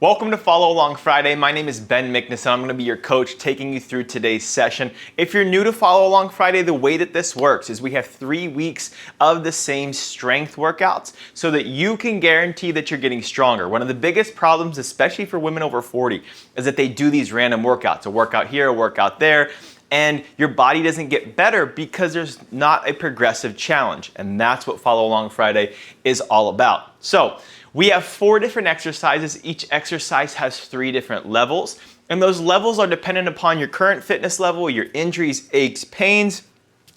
Welcome to Follow Along Friday. My name is Ben Mickness and I'm going to be your coach taking you through today's session. If you're new to Follow Along Friday, the way that this works is we have 3 weeks of the same strength workouts so that you can guarantee that you're getting stronger. One of the biggest problems, especially for women over 40, is that they do these random workouts, a workout here, a workout there, and your body doesn't get better because there's not a progressive challenge. And that's what Follow Along Friday is all about. So we have 4 different exercises. Each exercise has 3 different levels, and those levels are dependent upon your current fitness level, your injuries, aches, pains,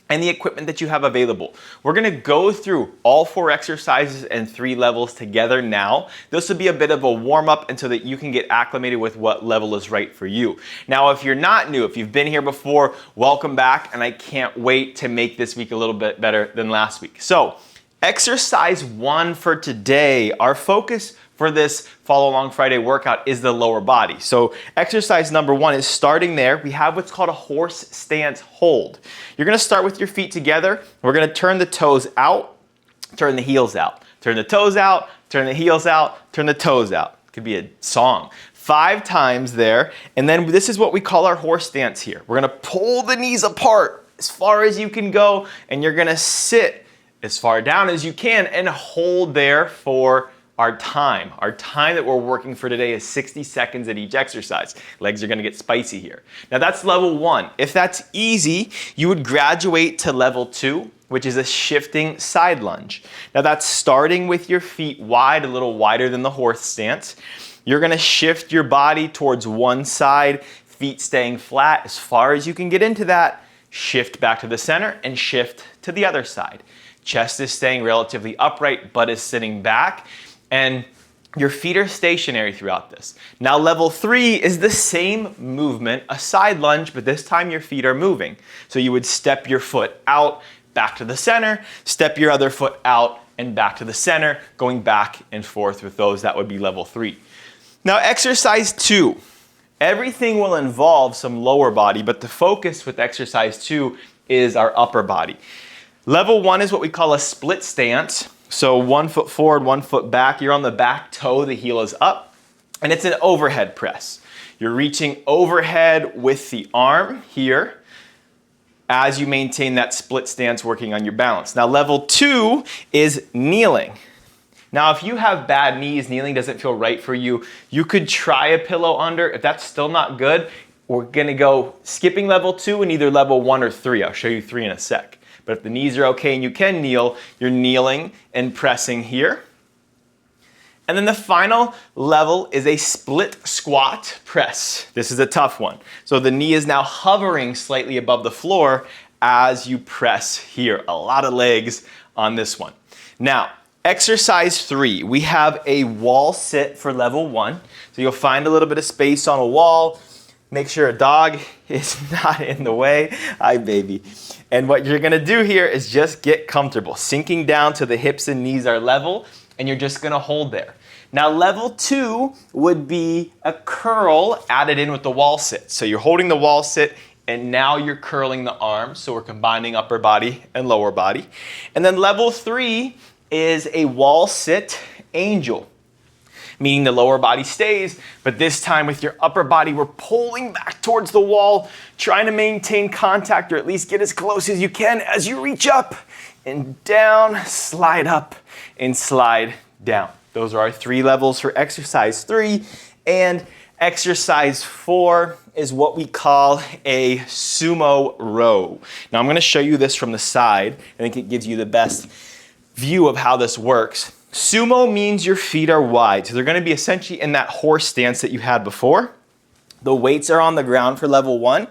and the equipment that you have available. We're gonna go through all 4 exercises and 3 levels together now. This will be a bit of a warm up and so that you can get acclimated with what level is right for you. Now, if you're not new, if you've been here before, welcome back, and I can't wait to make this week a little bit better than last week. So, exercise 1 for today, our focus for this Follow Along Friday workout is the lower body. So exercise number 1 is starting there. We have what's called a horse stance hold. You're gonna start with your feet together. We're gonna turn the toes out, turn the heels out. Turn the toes out, turn the heels out, turn the toes out. Could be a song. 5 times there. And then this is what we call our horse stance here. We're gonna pull the knees apart as far as you can go, and you're gonna sit as far down as you can and hold there for our time. Our time that we're working for today is 60 seconds at each exercise. Legs are gonna get spicy here. Now that's level 1. If that's easy, you would graduate to level 2, which is a shifting side lunge. Now that's starting with your feet wide, a little wider than the horse stance. You're gonna shift your body towards one side, feet staying flat as far as you can get into that. Shift back to the center and shift to the other side. Chest is staying relatively upright, butt is sitting back, and your feet are stationary throughout this. Now level 3 is the same movement, a side lunge, but this time your feet are moving. So you would step your foot out, back to the center, step your other foot out and back to the center, going back and forth with those. That would be level 3. Now exercise 2. Everything will involve some lower body, but the focus with exercise 2 is our upper body. Level 1 is what we call a split stance. So 1 foot forward, 1 foot back. You're on the back toe, the heel is up, and it's an overhead press. You're reaching overhead with the arm here as you maintain that split stance working on your balance. Now level 2 is kneeling. Now if you have bad knees, kneeling doesn't feel right for you, you could try a pillow under. If that's still not good, we're gonna go skipping level 2 and either level 1 or 3. I'll show you 3 in a sec. But if the knees are okay and you can kneel, you're kneeling and pressing here. And then the final level is a split squat press. This is a tough one. So the knee is now hovering slightly above the floor as you press here. A lot of legs on this one. Now, exercise 3, we have a wall sit for level 1. So you'll find a little bit of space on a wall. Make sure a dog is not in the way. Hi, baby. And what you're gonna do here is just get comfortable, sinking down to the hips and knees are level, and you're just gonna hold there. Now, level 2 would be a curl added in with the wall sit. So you're holding the wall sit, and now you're curling the arms. So we're combining upper body and lower body. And then level 3 is a wall sit angel, meaning the lower body stays, but this time with your upper body, we're pulling back towards the wall, trying to maintain contact or at least get as close as you can as you reach up and down, slide up and slide down. Those are our 3 levels for exercise 3. And exercise 4 is what we call a sumo row. Now I'm gonna show you this from the side. I think it gives you the best view of how this works. Sumo means your feet are wide. So they're gonna be essentially in that horse stance that you had before. The weights are on the ground for level 1,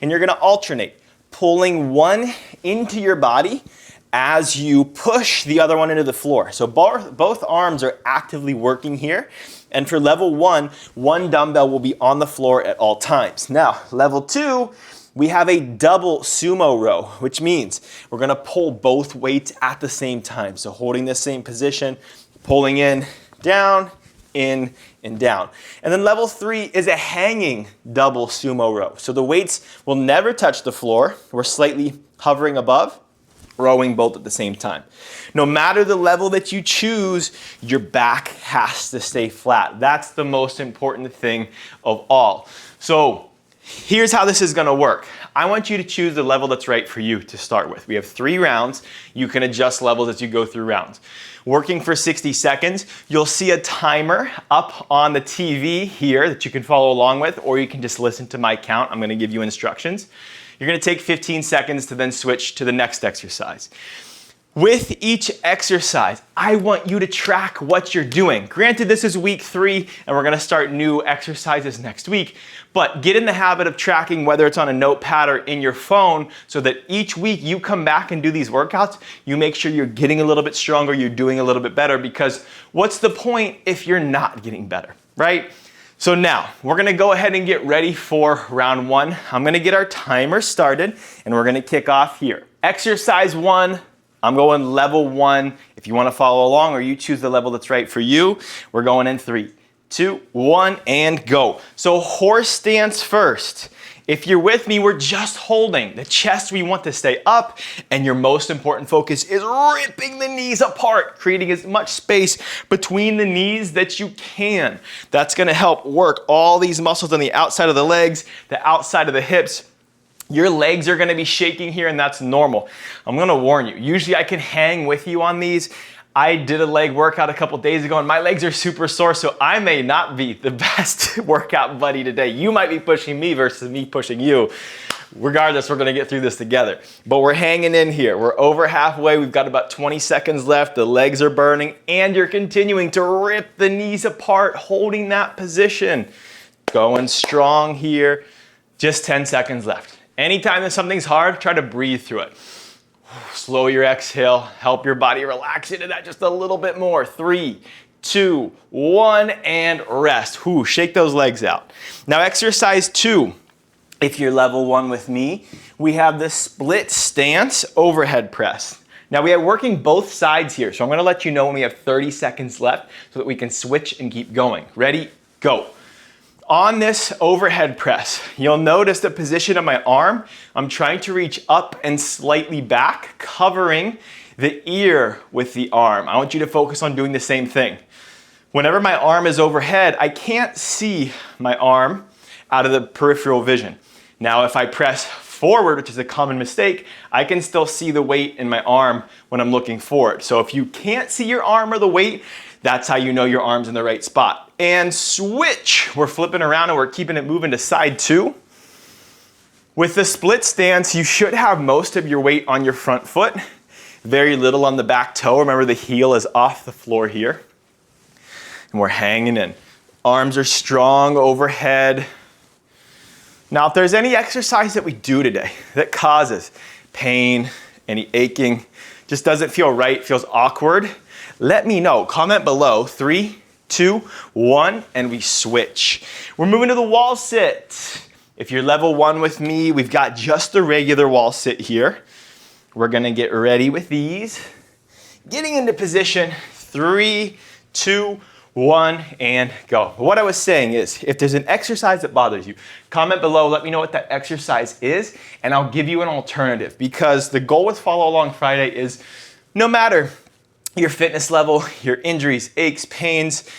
and you're gonna alternate, pulling one into your body as you push the other one into the floor. So both arms are actively working here. And for level 1, one dumbbell will be on the floor at all times. Now, level 2, we have a double sumo row, which means we're gonna pull both weights at the same time. So holding the same position, pulling in, and down. And then level 3 is a hanging double sumo row. So the weights will never touch the floor. We're slightly hovering above. rowing both at the same time. No matter the level that you choose, your back has to stay flat. That's the most important thing of all. So here's how this is gonna work. I want you to choose the level that's right for you to start with. We have 3 rounds. You can adjust levels as you go through rounds. Working for 60 seconds, you'll see a timer up on the TV here that you can follow along with, or you can just listen to my count. I'm gonna give you instructions. You're gonna take 15 seconds to then switch to the next exercise. With each exercise, I want you to track what you're doing. Granted, this is week 3, and we're gonna start new exercises next week, but get in the habit of tracking whether it's on a notepad or in your phone so that each week you come back and do these workouts, you make sure you're getting a little bit stronger, you're doing a little bit better, because what's the point if you're not getting better, right? So now, we're gonna go ahead and get ready for round 1. I'm gonna get our timer started, and we're gonna kick off here. Exercise 1, I'm going level 1. If you wanna follow along or you choose the level that's right for you, we're going in 3, 2, 1, and go. So horse stance first. If you're with me, we're just holding. The chest we want to stay up, and your most important focus is ripping the knees apart, creating as much space between the knees that you can. That's gonna help work all these muscles on the outside of the legs, the outside of the hips. Your legs are gonna be shaking here, and that's normal. I'm gonna warn you, usually I can hang with you on these. I did a leg workout a couple days ago and my legs are super sore, so I may not be the best workout buddy today. You might be pushing me versus me pushing you. Regardless, we're gonna get through this together. But we're hanging in here. We're over halfway. We've got about 20 seconds left. The legs are burning and you're continuing to rip the knees apart, holding that position. Going strong here. Just 10 seconds left. Anytime that something's hard, try to breathe through it. Slow your exhale, help your body relax into that just a little bit more. 3, 2, 1, and rest. Whew, shake those legs out. Now exercise 2, if you're level 1 with me, we have the split stance overhead press. Now we are working both sides here, so I'm gonna let you know when we have 30 seconds left so that we can switch and keep going. Ready, go. On this overhead press, you'll notice the position of my arm. I'm trying to reach up and slightly back, covering the ear with the arm. I want you to focus on doing the same thing. Whenever my arm is overhead, I can't see my arm out of the peripheral vision. Now, if I press forward, which is a common mistake, I can still see the weight in my arm when I'm looking forward. So if you can't see your arm or the weight, that's how you know your arm's in the right spot. And switch. We're flipping around and we're keeping it moving to side 2. With the split stance, you should have most of your weight on your front foot, very little on the back toe. Remember, the heel is off the floor here. And we're hanging in. Arms are strong overhead. Now, if there's any exercise that we do today that causes pain, any aching, just doesn't feel right, feels awkward, let me know. Comment below. 3, 2, 1, and we switch. We're moving to the wall sit. If you're level 1 with me, we've got just the regular wall sit here. We're gonna get ready with these. Getting into position, 3, 2, 1, and go. What I was saying is, if there's an exercise that bothers you, comment below, let me know what that exercise is, and I'll give you an alternative, because the goal with Follow Along Friday is no matter your fitness level, your injuries, aches, pains,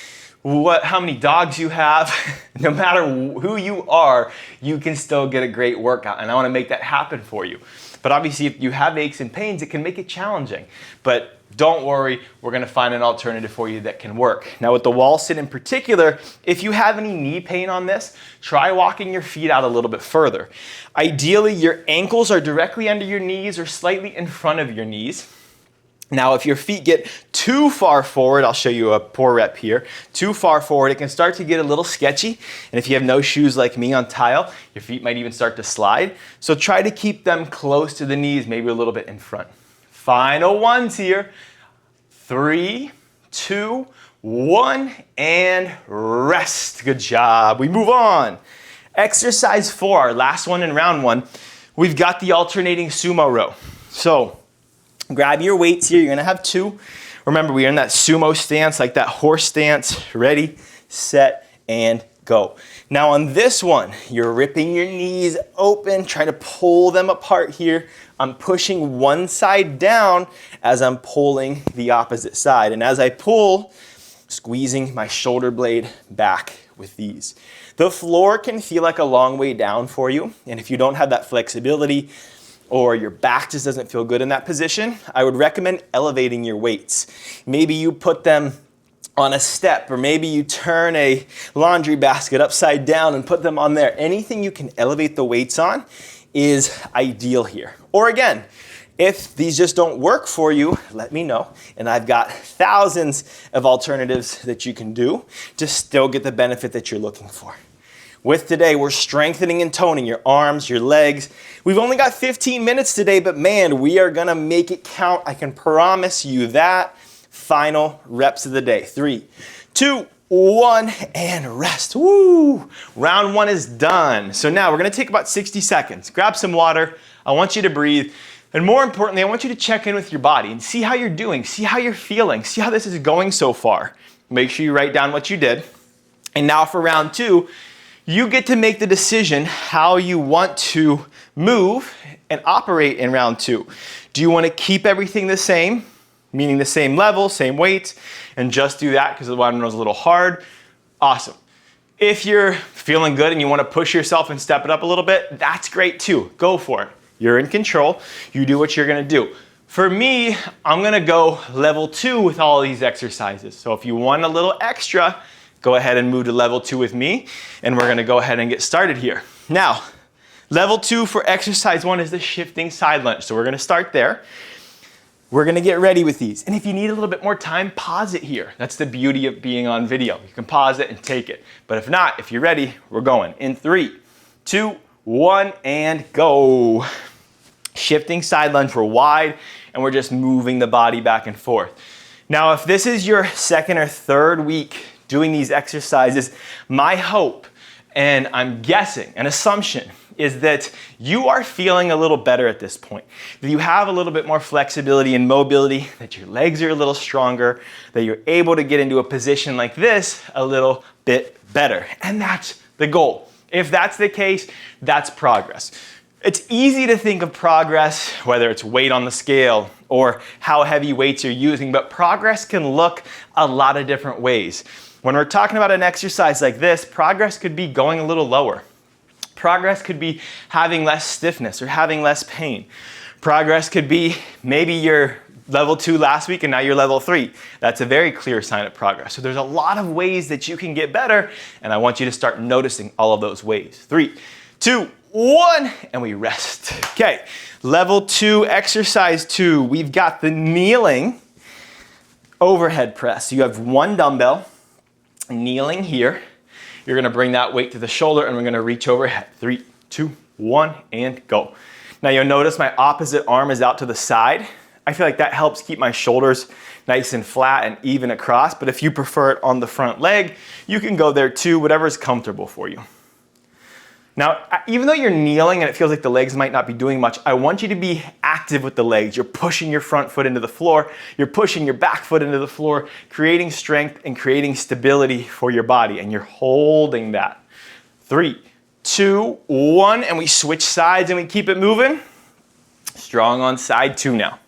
how many dogs you have, no matter who you are, you can still get a great workout. And I want to make that happen for you. But obviously, if you have aches and pains, it can make it challenging. But don't worry, we're going to find an alternative for you that can work. Now with the wall sit in particular, if you have any knee pain on this, try walking your feet out a little bit further. Ideally, your ankles are directly under your knees or slightly in front of your knees. Now, if your feet get too far forward, I'll show you a poor rep here, too far forward, it can start to get a little sketchy. And if you have no shoes like me on tile, your feet might even start to slide. So try to keep them close to the knees, maybe a little bit in front. Final ones here. 3, 2, 1, and rest. Good job. We move on. Exercise 4, our last one in round 1. We've got the alternating sumo row. So grab your weights here. You're gonna have 2. Remember, we are in that sumo stance, like that horse stance. Ready, set, and go. Now on this one, you're ripping your knees open, trying to pull them apart here. I'm pushing one side down as I'm pulling the opposite side. And as I pull, squeezing my shoulder blade back with these. The floor can feel like a long way down for you. And if you don't have that flexibility or your back just doesn't feel good in that position, I would recommend elevating your weights. Maybe you put them on a step, or maybe you turn a laundry basket upside down and put them on there. Anything you can elevate the weights on is ideal here. Or again, if these just don't work for you, let me know. And I've got thousands of alternatives that you can do to still get the benefit that you're looking for. With today, we're strengthening and toning your arms, your legs. We've only got 15 minutes today, but man, we are gonna make it count. I can promise you that. Final reps of the day. 3, 2, 1, and rest. Woo! Round 1 is done. So now we're gonna take about 60 seconds. Grab some water. I want you to breathe. And more importantly, I want you to check in with your body and see how you're doing, see how you're feeling, see how this is going so far. Make sure you write down what you did. And now for round 2, you get to make the decision how you want to move and operate in round 2. Do you want to keep everything the same, meaning the same level, same weight, and just do that because the one was a little hard? Awesome. If you're feeling good and you want to push yourself and step it up a little bit, that's great too. Go for it. You're in control. You do what you're going to do. For me, I'm going to go level 2 with all these exercises. So if you want a little extra, go ahead and move to level 2 with me, and we're gonna go ahead and get started here. Now, level 2 for exercise 1 is the shifting side lunge. So we're gonna start there. We're gonna get ready with these. And if you need a little bit more time, pause it here. That's the beauty of being on video. You can pause it and take it. But if not, if you're ready, we're going. In 3, 2, 1, and go. Shifting side lunge, we're wide, and we're just moving the body back and forth. Now, if this is your second or third week doing these exercises, my hope, and I'm guessing, an assumption, is that you are feeling a little better at this point. That you have a little bit more flexibility and mobility, that your legs are a little stronger, that you're able to get into a position like this a little bit better. And that's the goal. If that's the case, that's progress. It's easy to think of progress, whether it's weight on the scale or how heavy weights you're using, but progress can look a lot of different ways. When we're talking about an exercise like this, progress could be going a little lower. Progress could be having less stiffness or having less pain. Progress could be maybe you're level 2 last week and now you're level 3. That's a very clear sign of progress. So there's a lot of ways that you can get better, and I want you to start noticing all of those ways. 3, 2, 1, and we rest. Okay, level 2, exercise 2. We've got the kneeling overhead press. You have one dumbbell, kneeling here. You're gonna bring that weight to the shoulder and we're gonna reach overhead. 3, 2, 1, and go. Now you'll notice my opposite arm is out to the side. I feel like that helps keep my shoulders nice and flat and even across, but if you prefer it on the front leg, you can go there too, whatever's comfortable for you. Now, even though you're kneeling and it feels like the legs might not be doing much, I want you to be active with the legs. You're pushing your front foot into the floor. You're pushing your back foot into the floor, creating strength and creating stability for your body, and you're holding that. 3, 2, 1, and we switch sides and we keep it moving. Strong on side 2 now.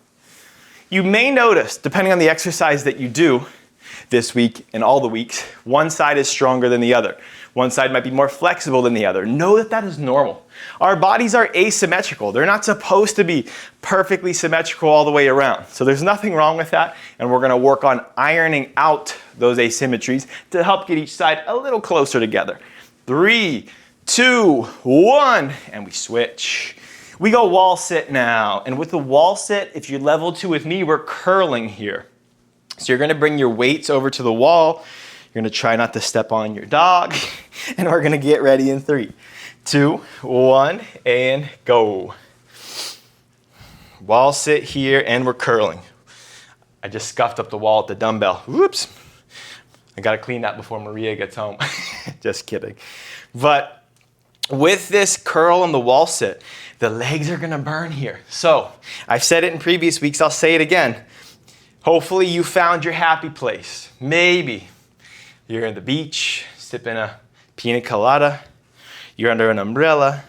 You may notice, depending on the exercise that you do this week and all the weeks, one side is stronger than the other. One side might be more flexible than the other. Know that that is normal. Our bodies are asymmetrical. They're not supposed to be perfectly symmetrical all the way around. So there's nothing wrong with that, and we're gonna work on ironing out those asymmetries to help get each side a little closer together. 3, 2, 1, and we switch. We go wall sit now, and with the wall sit, if you're level 2 with me, we're curling here. So you're gonna bring your weights over to the wall. You're gonna try not to step on your dog, and we're gonna get ready in 3, 2, 1, and go. Wall sit here, and we're curling. I just scuffed up the wall at the dumbbell. Whoops. I gotta clean that before Maria gets home. Just kidding. But with this curl and the wall sit, the legs are gonna burn here. So I've said it in previous weeks, I'll say it again. Hopefully you found your happy place. Maybe you're at the beach, sipping a pina colada, you're under an umbrella,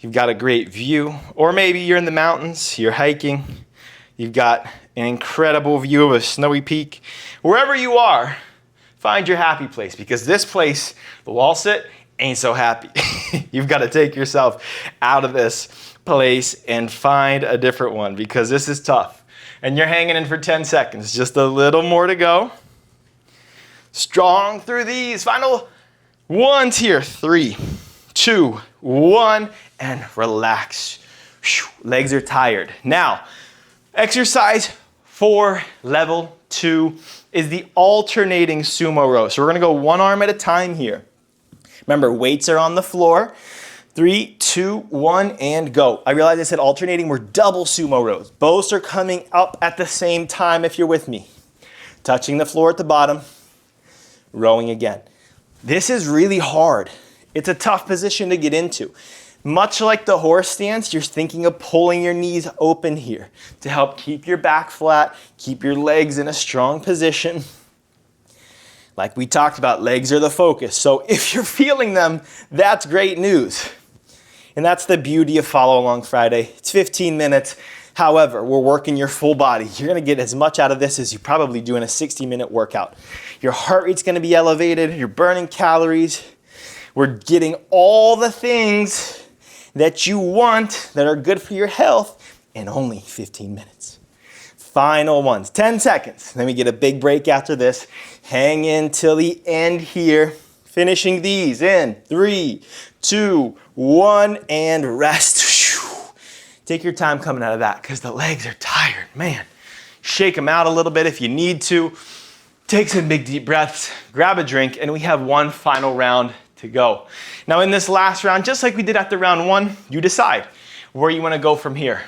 you've got a great view, or maybe you're in the mountains, you're hiking, you've got an incredible view of a snowy peak. Wherever you are, find your happy place, because this place, the wall sit, ain't so happy. You've got to take yourself out of this place and find a different one, because this is tough. And you're hanging in for 10 seconds, just a little more to go. Strong through these. Final ones here. 3, 2, 1, and relax. Legs are tired. Now, exercise for level 2 is the alternating sumo row. So we're gonna go one arm at a time here. Remember, weights are on the floor. 3, 2, 1, and go. I realize I said alternating, we're double sumo rows. Both are coming up at the same time if you're with me. Touching the floor at the bottom, rowing again. This is really hard. It's a tough position to get into. Much like the horse stance, you're thinking of pulling your knees open here to help keep your back flat, keep your legs in a strong position. Like we talked about, legs are the focus. So if you're feeling them, that's great news. And that's the beauty of Follow Along Friday. It's 15 minutes. However, we're working your full body. You're gonna get as much out of this as you probably do in a 60-minute workout. Your heart rate's gonna be elevated, you're burning calories. We're getting all the things that you want that are good for your health in only 15 minutes. Final ones, 10 seconds. Then we get a big break after this. Hang in till the end here. Finishing these in 3, 2, 1, and rest. Take your time coming out of that, because the legs are tired, man. Shake them out a little bit if you need to. Take some big deep breaths, grab a drink, and we have one final round to go. Now in this last round, just like we did after round 1, you decide where you wanna go from here.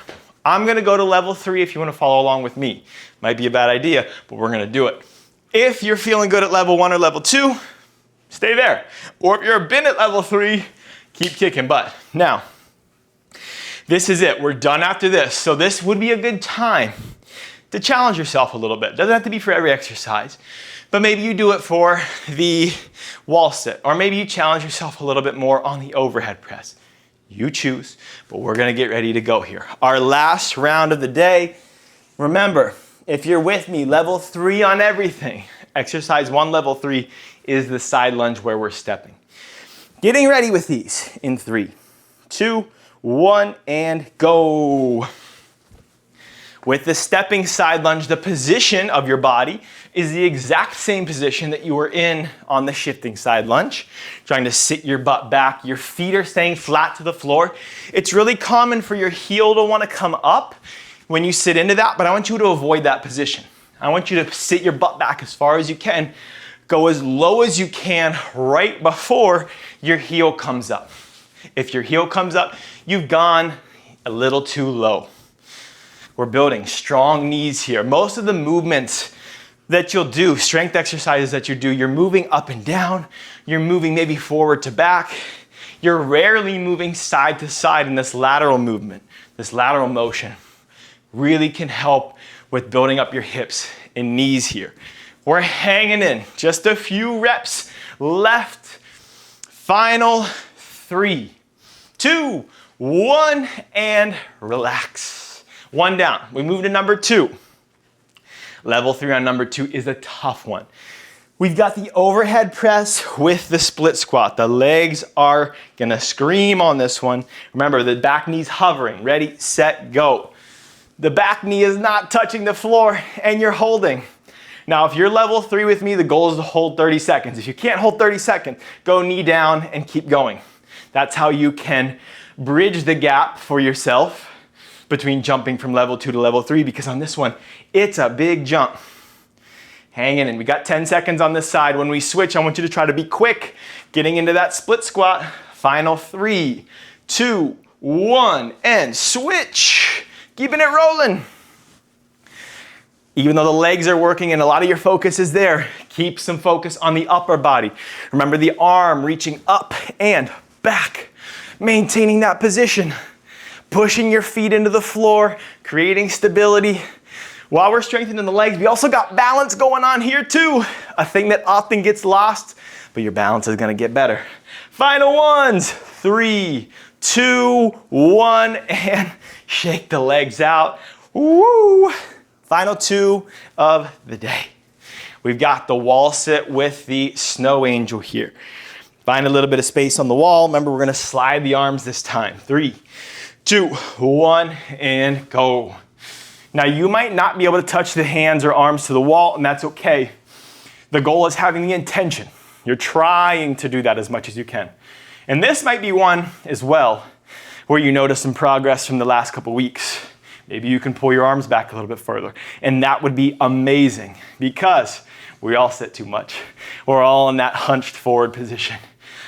I'm gonna go to level 3 if you wanna follow along with me. Might be a bad idea, but we're gonna do it. If you're feeling good at level 1 or level 2, stay there. Or if you're been at level 3, keep kicking butt. Now, this is it. We're done after this. So this would be a good time to challenge yourself a little bit. Doesn't have to be for every exercise, but maybe you do it for the wall sit, or maybe you challenge yourself a little bit more on the overhead press. You choose, but we're gonna get ready to go here. Our last round of the day. Remember, if you're with me, level 3 on everything. Exercise 1, level 3 is the side lunge where we're stepping. Getting ready with these in 3, 2, 1, and go. With the stepping side lunge, the position of your body is the exact same position that you were in on the shifting side lunge. Trying to sit your butt back, your feet are staying flat to the floor. It's really common for your heel to want to come up when you sit into that, but I want you to avoid that position. I want you to sit your butt back as far as you can, go as low as you can right before your heel comes up. If your heel comes up, you've gone a little too low. We're building strong knees here. Most of the movements that you'll do, strength exercises that you do, you're moving up and down, you're moving maybe forward to back, you're rarely moving side to side in this lateral movement. This lateral motion really can help with building up your hips and knees here. We're hanging in, just a few reps left. Final 3, 2, 1, and relax. 1 down. We move to number 2. Level 3 on number 2 is a tough one. We've got the overhead press with the split squat. The legs are gonna scream on this one. Remember, the back knee's hovering. Ready, set, go. The back knee is not touching the floor and you're holding. Now, if you're level 3 with me, the goal is to hold 30 seconds. If you can't hold 30 seconds, go knee down and keep going. That's how you can bridge the gap for yourself between jumping from level 2 to level 3, because on this one, it's a big jump. Hang in, and we got 10 seconds on this side. When we switch, I want you to try to be quick, getting into that split squat. Final 3, 2, 1, and switch. Keeping it rolling. Even though the legs are working and a lot of your focus is there, keep some focus on the upper body. Remember the arm reaching up and back, maintaining that position, pushing your feet into the floor, creating stability. While we're strengthening the legs, we also got balance going on here too. A thing that often gets lost, but your balance is gonna get better. Final ones, 3, 2, 1, and shake the legs out. Woo! Final 2 of the day. We've got the wall sit with the snow angel here. Find a little bit of space on the wall. Remember, we're gonna slide the arms this time. 3, 2, 1, and go. Now, you might not be able to touch the hands or arms to the wall, and that's okay. The goal is having the intention. You're trying to do that as much as you can. And this might be one as well where you notice some progress from the last couple weeks. Maybe you can pull your arms back a little bit further. And that would be amazing because we all sit too much. We're all in that hunched forward position.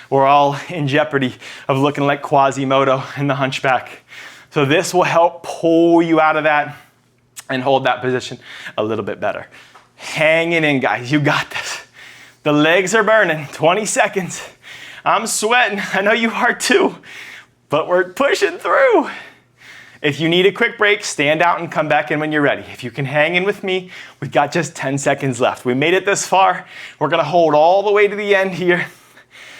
We're all in jeopardy of looking like Quasimodo in the hunchback. So this will help pull you out of that and hold that position a little bit better. Hang it in, guys. You got this. The legs are burning. 20 seconds. I'm sweating. I know you are too, but we're pushing through. If you need a quick break, stand out and come back in when you're ready. If you can hang in with me, we've got just 10 seconds left. We made it this far. We're gonna hold all the way to the end here.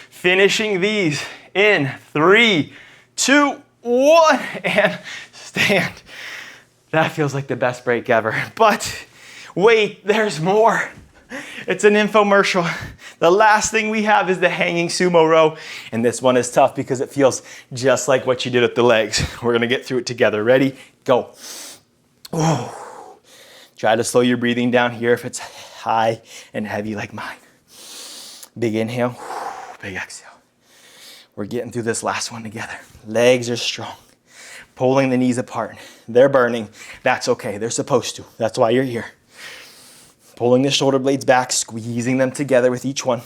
Finishing these in 3, 2, 1, and stand. That feels like the best break ever. But wait, there's more. It's an infomercial. The last thing we have is the hanging sumo row. And this one is tough because it feels just like what you did with the legs. We're gonna get through it together. Ready? Go. Ooh. Try to slow your breathing down here if it's high and heavy like mine. Big inhale, big exhale. We're getting through this last one together. Legs are strong. Pulling the knees apart. They're burning. That's okay. They're supposed to. That's why you're here. Pulling the shoulder blades back, squeezing them together with each one.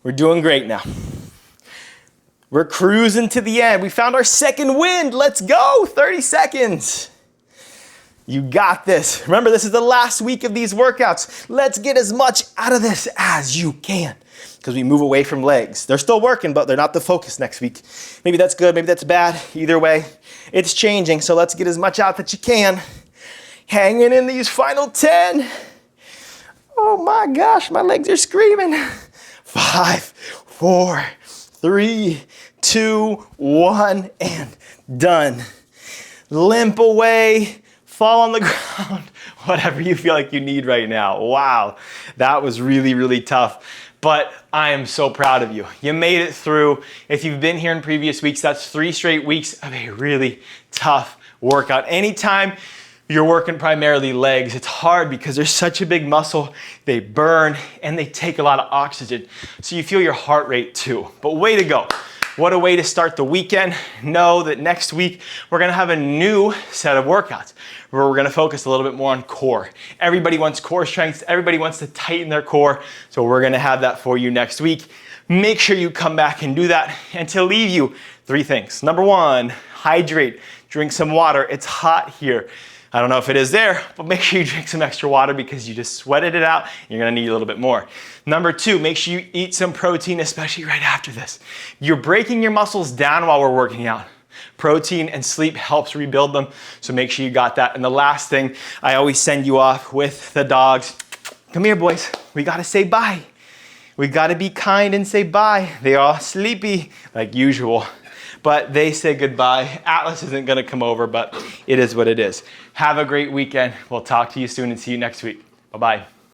We're doing great now. We're cruising to the end. We found our second wind. Let's go. 30 seconds. You got this. Remember, this is the last week of these workouts. Let's get as much out of this as you can because we move away from legs. They're still working, but they're not the focus next week. Maybe that's good, maybe that's bad. Either way, it's changing. So let's get as much out that you can. Hanging in these final 10. Oh my gosh, my legs are screaming. 5, 4, 3, 2, 1, and done. Limp away, fall on the ground, whatever you feel like you need right now. Wow, that was really, really tough. But I am so proud of you. You made it through. If you've been here in previous weeks, that's 3 straight weeks of a really tough workout. Anytime you're working primarily legs, it's hard because there's such a big muscle. They burn and they take a lot of oxygen. So you feel your heart rate too. But way to go. What a way to start the weekend. Know that next week we're gonna have a new set of workouts where we're gonna focus a little bit more on core. Everybody wants core strength. Everybody wants to tighten their core. So we're gonna have that for you next week. Make sure you come back and do that. And to leave you, 3 things. Number 1, hydrate. Drink some water. It's hot here. I don't know if it is there, but make sure you drink some extra water because you just sweated it out. You're gonna need a little bit more. Number 2, make sure you eat some protein, especially right after this. You're breaking your muscles down while we're working out. Protein and sleep helps rebuild them, so make sure you got that. And the last thing, I always send you off with the dogs. Come here, boys. We gotta say bye. We gotta be kind and say bye. They're all sleepy, like usual. But they say goodbye. Atlas isn't gonna come over, but it is what it is. Have a great weekend. We'll talk to you soon and see you next week. Bye-bye.